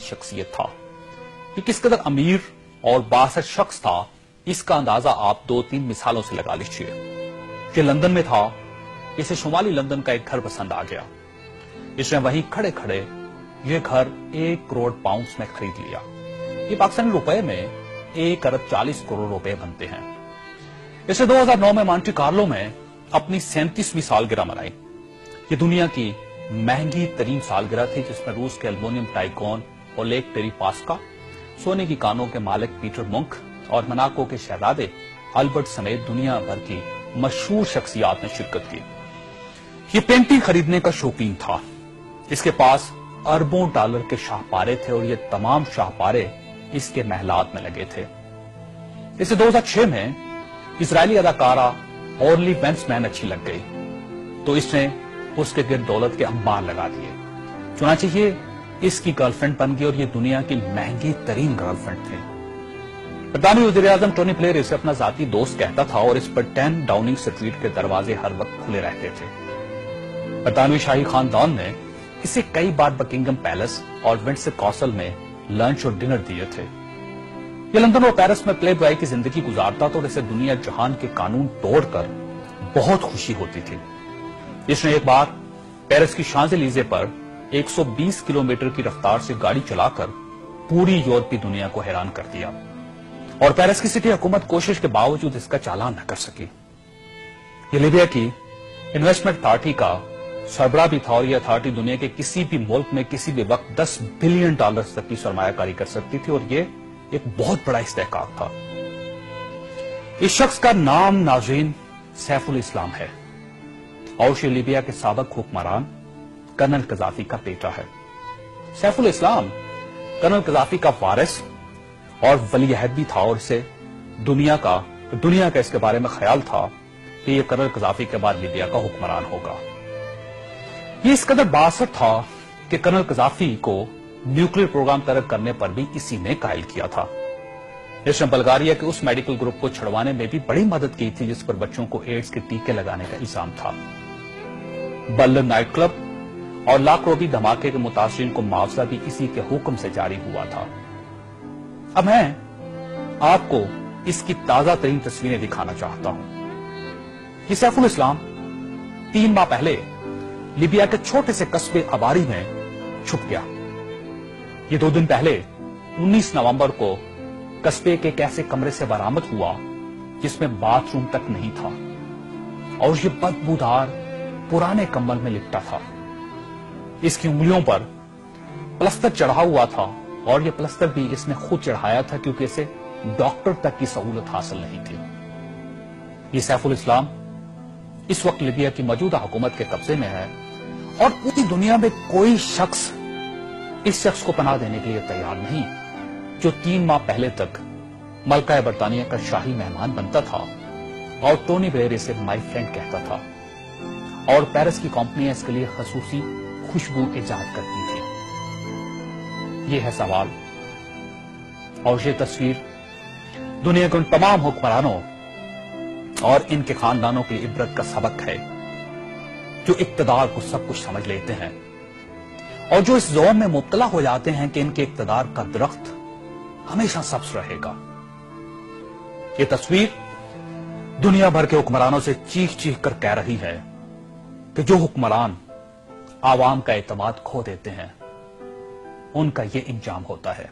शख्सियत था। ये किस कदर अमीर और बासर शख्स था, इसका अंदाजा आप 2-3 मिसालों से लगा लीजिए। ये लंदन में था, इसे शुमाली लंदन का एक घर पसंद आ गया। इसने वहीं खड़े खड़े ये घर 1 करोड़ पाउंड्स में खरीद लिया। ये पाकिस्तानी रुपए में 1 अरब 40 करोड़ रुपए बनते हैं। इसने 2009 में मॉन्टे कार्लो में अपनी 37वीं सालगिरह मनाई। ये दुनिया की महंगी तरीन सालगिरह थी, जिसमें रूस के एल्युमिनियम टाइकॉन ओलेग टेरिपास्का, सोने की कानों के मालिक पीटर मुंक और मोनाको के शहजादे अल्बर्ट समेत दुनिया भर की मशहूर शख्सियात ने शिरकत की। ये पेंटिंग खरीदने का शौकीन था। इसके पास अरबों डॉलर के शाहपारे थे और ये तमाम शाहपारे इसके महलात में लगे थे। इसे 2006 में इजरायली अदाकारा ऑर्ली वेंसमैन अच्छी लग गई, तो इसने उसके गिर्द दौलत के अंबार लगा दिए। चुनांचे ये इसकी गर्लफ्रेंड बन गई और ये दुनिया की महंगी तरीन गर्लफ्रेंड थी। ब्रितानी वज़ीर-ए-आज़म टोनी ब्लेयर इसे अपना जाती दोस्त कहता था और इस पर 10 डाउनिंग स्ट्रीट के दरवाजे हर वक्त खुले रहते थे। ब्रितानवी शाही खानदान ने इसे कई बार बकिंगम पैलेस और विंडसर कासल में लंच और डिनर दिए थे। ये लंदन और पेरिस में प्ले बॉय की जिंदगी गुजारता था और इसे दुनिया जहान के कानून तोड़कर बहुत खुशी होती थी। इसने एक बार पेरिस की शांज़-एलीज़े पर 120 किलोमीटर की रफ्तार से गाड़ी चलाकर पूरी यूरोपीय दुनिया को हैरान कर दिया और पेरिस की सिटी हुकूमत कोशिश के बावजूद इसका चालान न कर सकी। ये लीबिया की इन्वेस्टमेंट अथॉरिटी का सरबराह भी था और यह अथॉरिटी दुनिया के किसी भी मुल्क में किसी भी वक्त 10 बिलियन डॉलर तक की सरमायाकारी कर सकती थी और यह एक बहुत बड़ा इस्तेहकाक था। इस शख्स का नाम नाज़रीन सैफुल इस्लाम है और ये लीबिया के साबिक हुक्मरान कर्नल कज़ाफी का बेटा है। सैफुल इस्लाम कर्नल कज़ाफी का वारिस और वली अहद भी था और इसे दुनिया का इसके बारे में ख्याल था कि यह कर्नल कज़ाफी के बाद लीबिया का हुक्मरान होगा। ये इस कदर बासर था कि कर्नल कज़ाफी को न्यूक्लियर प्रोग्राम तरक करने पर भी इसी ने कायल किया था। इसने बल्गारिया के उस मेडिकल ग्रुप को छुड़वाने में भी बड़ी मदद की थी जिस पर बच्चों को एड्स के टीके लगाने का इल्जाम था। बर्लिन नाइट क्लब और लाकरोबी धमाके के मुतासिरीन को मुआवजा भी इसी के हुक्म से जारी हुआ था। अब मैं आपको इसकी ताजा तरीन तस्वीरें दिखाना चाहता हूं। ये सैफुल इस्लाम 3 माह पहले लीबिया के छोटे से कस्बे अबारी में छुप गया। ये 2 दिन पहले 19 नवंबर को कस्बे के एक ऐसे कमरे से बरामद हुआ जिसमें बाथरूम तक नहीं था और ये बदबूदार पुराने कंबल में लिपटा था। इसकी उंगलियों पर प्लास्टर चढ़ा हुआ था और यह प्लास्टर भी इसने खुद चढ़ाया था क्योंकि इसे डॉक्टर तक की सहूलत हासिल नहीं थी। ये सैफुल इस्लाम इस वक्त लीबिया की मौजूदा हुकूमत के कब्जे में है और पूरी दुनिया में कोई शख्स इस शख्स को पनाह देने के लिए तैयार नहीं जो 3 माह पहले तक मलका बरतानिया का शाही मेहमान बनता था और टोनी ब्लेयर इसे माई फ्रेंड कहता था और पेरिस की कंपनियां इसके लिए खसूसी खुशबू इजाद करती थी। ये है सवाल और ये तस्वीर दुनिया के उन तमाम हुक्मरानों और इनके खानदानों के लिए इबरत का सबक है जो इक्तदार को सब कुछ समझ लेते हैं और जो इस ज़ौन में मुब्तला हो जाते हैं कि इनके इक्तदार का दरख्त हमेशा सब्ज रहेगा। ये तस्वीर दुनिया भर के हुक्मरानों से चीख चीख कर कह रही है कि जो हुक्मरान आवाम का एतमाद खो देते हैं उनका ये इंजाम होता है।